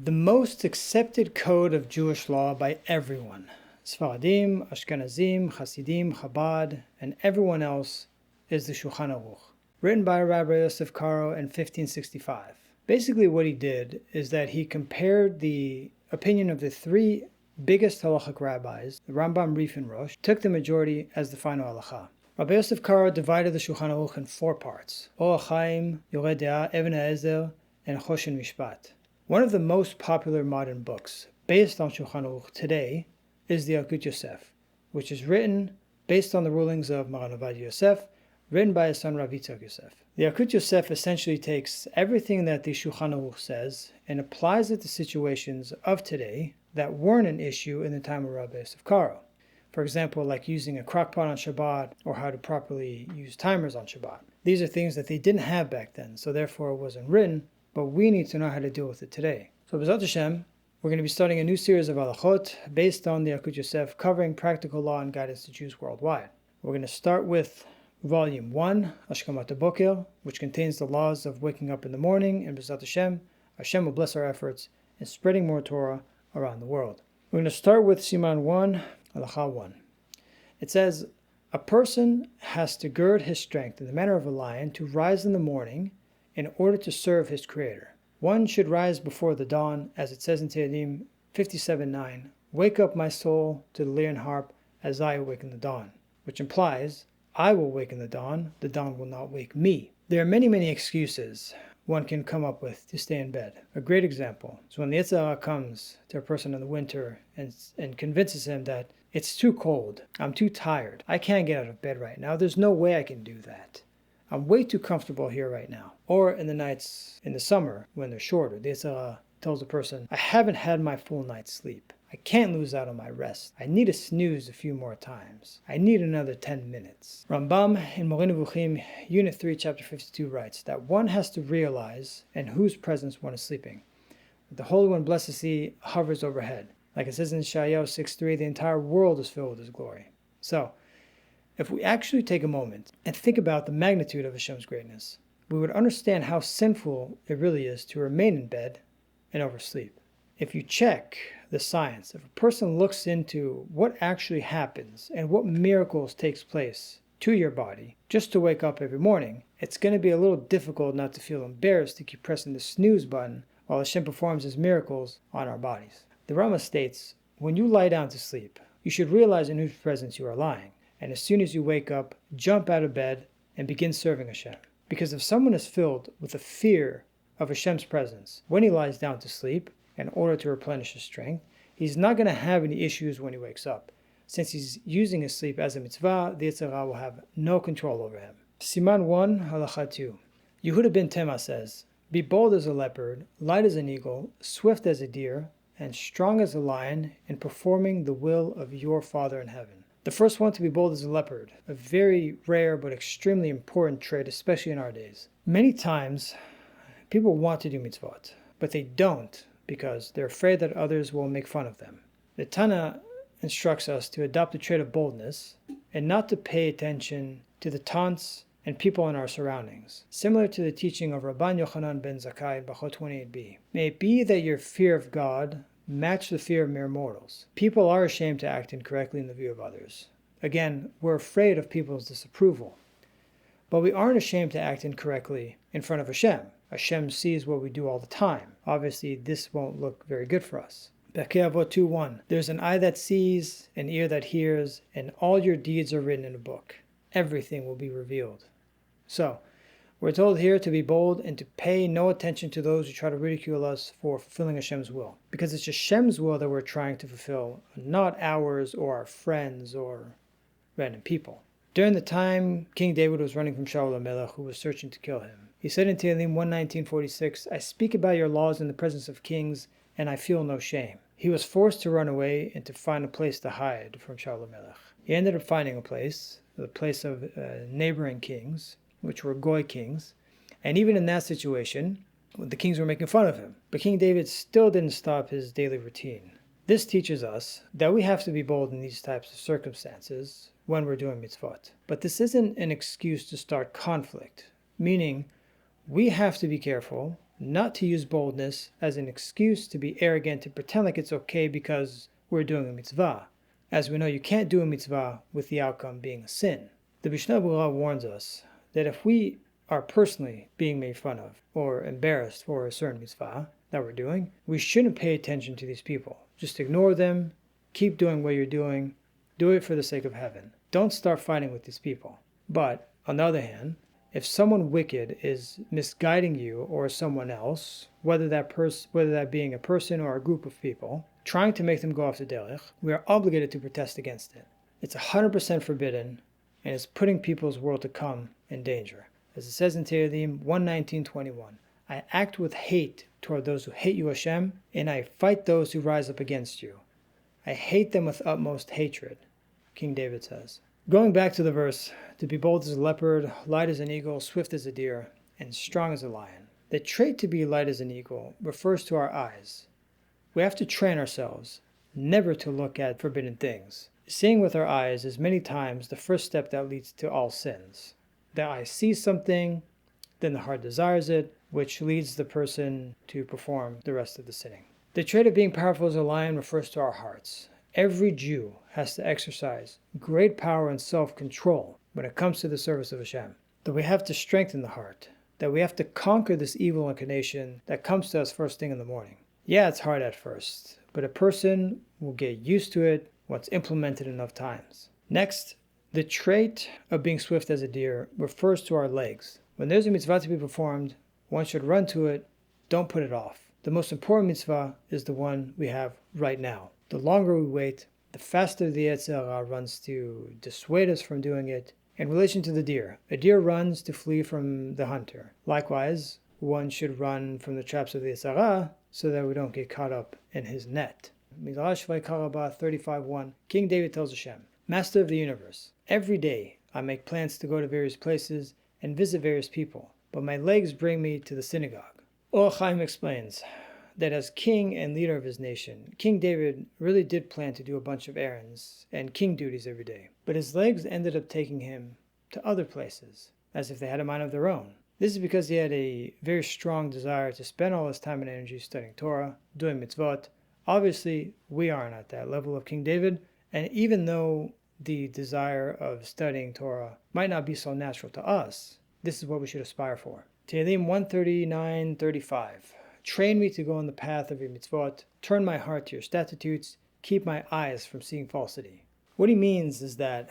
The most accepted code of Jewish law by everyone, Sfaradim, Ashkenazim, Hasidim, Chabad, and everyone else, is the Shulchan Aruch, written by Rabbi Yosef Karo in 1565. Basically what he did is that he compared the opinion of the three biggest halachic rabbis, the Rambam, Rif, and Rosh, took the majority as the final halacha. Rabbi Yosef Karo divided the Shulchan Aruch in 4 parts: Or HaChaim, Yoreh De'ah, Even HaEzer, and Choshen Mishpat. One of the most popular modern books based on Shulchan Aruch today is the Yalkut Yosef, which is written based on the rulings of Maran Ovadia Yosef, written by his son Rav Yitzchak Yosef. The Yalkut Yosef essentially takes everything that the Shulchan Aruch says and applies it to situations of today that weren't an issue in the time of Rabbi Yosef Karo. For example, like using a crock pot on Shabbat or how to properly use timers on Shabbat. These are things that they didn't have back then, so therefore it wasn't written, but we need to know how to deal with it today. So B'ezrat Hashem, we're going to be starting a new series of halachot based on the Yalkut Yosef, covering practical law and guidance to Jews worldwide. We're going to start with Volume 1, Ashkamat Boker, which contains the laws of waking up in the morning, and B'ezrat Hashem, Hashem will bless our efforts in spreading more Torah around the world. We're going to start with Siman 1, Halacha 1. It says, a person has to gird his strength in the manner of a lion to rise in the morning in order to serve his Creator. One should rise before the dawn, as it says in Tehillim 57:9, wake up my soul to the lyre and harp as I awaken the dawn, which implies, I will waken the dawn will not wake me. There are many excuses one can come up with to stay in bed. A great example is when the Yetzer Hara comes to a person in the winter and convinces him that it's too cold, I'm too tired, I can't get out of bed right now, there's no way I can do that. I'm way too comfortable here right now. Or in the nights in the summer when they're shorter, the Yetzer Hara tells the person, I haven't had my full night's sleep. I can't lose out on my rest. I need to snooze a few more times. I need another 10 minutes. Rambam in Moreh Nevuchim, Unit 3, Chapter 52 writes that one has to realize in whose presence one is sleeping. The Holy One, blessed He, hovers overhead. Like it says in Yeshayahu 6:3, the entire world is filled with His glory. So, if we actually take a moment and think about the magnitude of Hashem's greatness, we would understand how sinful it really is to remain in bed and oversleep. If you check the science, if a person looks into what actually happens and what miracles takes place to your body just to wake up every morning, it's going to be a little difficult not to feel embarrassed to keep pressing the snooze button while Hashem performs His miracles on our bodies. The Rama states, when you lie down to sleep, you should realize in whose presence you are lying. And as soon as you wake up, jump out of bed and begin serving Hashem. Because if someone is filled with a fear of Hashem's presence when he lies down to sleep in order to replenish his strength, he's not going to have any issues when he wakes up. Since he's using his sleep as a mitzvah, the Yetzer Hara will have no control over him. Siman 1, Halacha 2. Yehuda ben Tema says, be bold as a leopard, light as an eagle, swift as a deer, and strong as a lion in performing the will of your Father in heaven. The first one to be bold as a leopard, a very rare but extremely important trait, especially in our days. Many times, people want to do mitzvot, but they don't because they're afraid that others will make fun of them. The Tana instructs us to adopt the trait of boldness and not to pay attention to the taunts and people in our surroundings, similar to the teaching of Rabban Yochanan ben Zakkai in Bachot 28b. May it be that your fear of God match the fear of mere mortals. People are ashamed to act incorrectly in the view of others. Again, we're afraid of people's disapproval. But we aren't ashamed to act incorrectly in front of Hashem. Hashem sees what we do all the time. Obviously, this won't look very good for us. Pirkei Avot 2:1. There's an eye that sees, an ear that hears, and all your deeds are written in a book. Everything will be revealed. So, we're told here to be bold and to pay no attention to those who try to ridicule us for fulfilling Hashem's will. Because it's Hashem's will that we're trying to fulfill, not ours or our friends or random people. During the time King David was running from Shaul HaMelech, who was searching to kill him, he said in Tehillim 119:46, I speak about your laws in the presence of kings, and I feel no shame. He was forced to run away and to find a place to hide from Shaul HaMelech. He ended up finding a place, the place of neighboring kings, which were Goy kings, and even in that situation, the kings were making fun of him. But King David still didn't stop his daily routine. This teaches us that we have to be bold in these types of circumstances when we're doing mitzvot. But this isn't an excuse to start conflict, meaning we have to be careful not to use boldness as an excuse to be arrogant and pretend like it's okay because we're doing a mitzvah, as we know you can't do a mitzvah with the outcome being a sin. The Mishnah Berurah warns us that if we are personally being made fun of or embarrassed for a certain mitzvah that we're doing, we shouldn't pay attention to these people. Just ignore them, keep doing what you're doing, do it for the sake of heaven. Don't start fighting with these people. But on the other hand, if someone wicked is misguiding you or someone else, whether that being a person or a group of people, trying to make them go off the derech, we are obligated to protest against it. It's 100% forbidden, and it's putting people's world to come in danger. As it says in Tehillim 119:21, I act with hate toward those who hate you, HaShem, and I fight those who rise up against you. I hate them with utmost hatred, King David says. Going back to the verse, to be bold as a leopard, light as an eagle, swift as a deer, and strong as a lion. The trait to be light as an eagle refers to our eyes. We have to train ourselves never to look at forbidden things. Seeing with our eyes is many times the first step that leads to all sins. The eye sees something, then the heart desires it, which leads the person to perform the rest of the sinning. The trait of being powerful as a lion refers to our hearts. Every Jew has to exercise great power and self-control when it comes to the service of HaShem. That we have to strengthen the heart. That we have to conquer this evil inclination that comes to us first thing in the morning. Yeah, it's hard at first, but a person will get used to it once implemented enough times. Next, the trait of being swift as a deer refers to our legs. When there's a mitzvah to be performed, one should run to it, don't put it off. The most important mitzvah is the one we have right now. The longer we wait, the faster the Yetzer Hara runs to dissuade us from doing it. In relation to the deer, a deer runs to flee from the hunter. Likewise, one should run from the traps of the Yetzer Hara so that we don't get caught up in his net. Midrash Vaikarabah 35:1, King David tells HaShem, Master of the universe, every day I make plans to go to various places and visit various people, but my legs bring me to the synagogue. Or Chaim explains that as king and leader of his nation, King David really did plan to do a bunch of errands and king duties every day, but his legs ended up taking him to other places, as if they had a mind of their own. This is because he had a very strong desire to spend all his time and energy studying Torah, doing mitzvot. Obviously, we aren't at that level of King David, and even though the desire of studying Torah might not be so natural to us, this is what we should aspire for. Tehillim 139:35. Train me to go on the path of your mitzvot, turn my heart to your statutes, keep my eyes from seeing falsity. What he means is that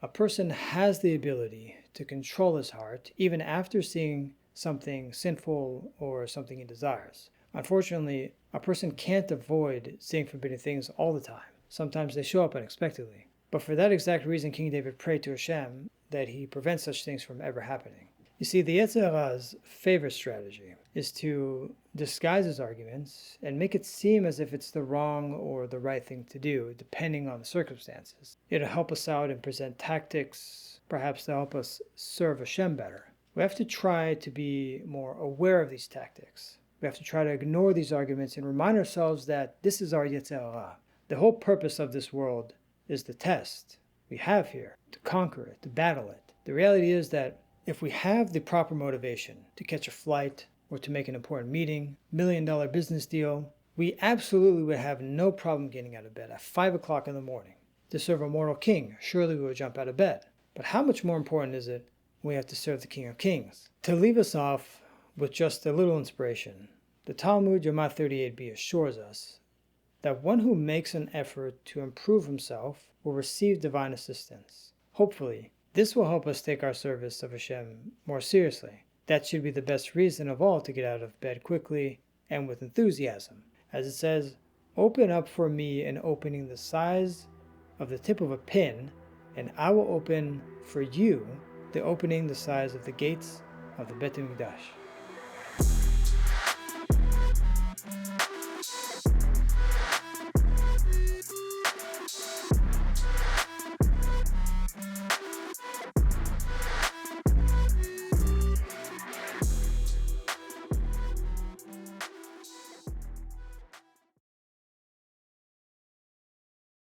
a person has the ability to control his heart even after seeing something sinful or something he desires. Unfortunately, a person can't avoid seeing forbidden things all the time. Sometimes they show up unexpectedly. But for that exact reason, King David prayed to HaShem that he prevents such things from ever happening. You see, the Yetzer Hara's favorite strategy is to disguise his arguments and make it seem as if it's the wrong or the right thing to do, depending on the circumstances. It'll help us out and present tactics, perhaps to help us serve HaShem better. We have to try to be more aware of these tactics. We have to try to ignore these arguments and remind ourselves that this is our Yetzer Hara. The whole purpose of this world is the test we have here, to conquer it, to battle it. The reality is that if we have the proper motivation to catch a flight or to make an important meeting, $1 million business deal, we absolutely would have no problem getting out of bed at 5 o'clock in the morning. To serve a mortal king, surely we would jump out of bed. But how much more important is it when we have to serve the King of Kings? To leave us off with just a little inspiration, the Talmud Yoma 38b assures us that one who makes an effort to improve himself will receive divine assistance. Hopefully, this will help us take our service of HaShem more seriously. That should be the best reason of all to get out of bed quickly and with enthusiasm. As it says, open up for me an opening the size of the tip of a pin, and I will open for you the opening the size of the gates of the Bet HaMikdash.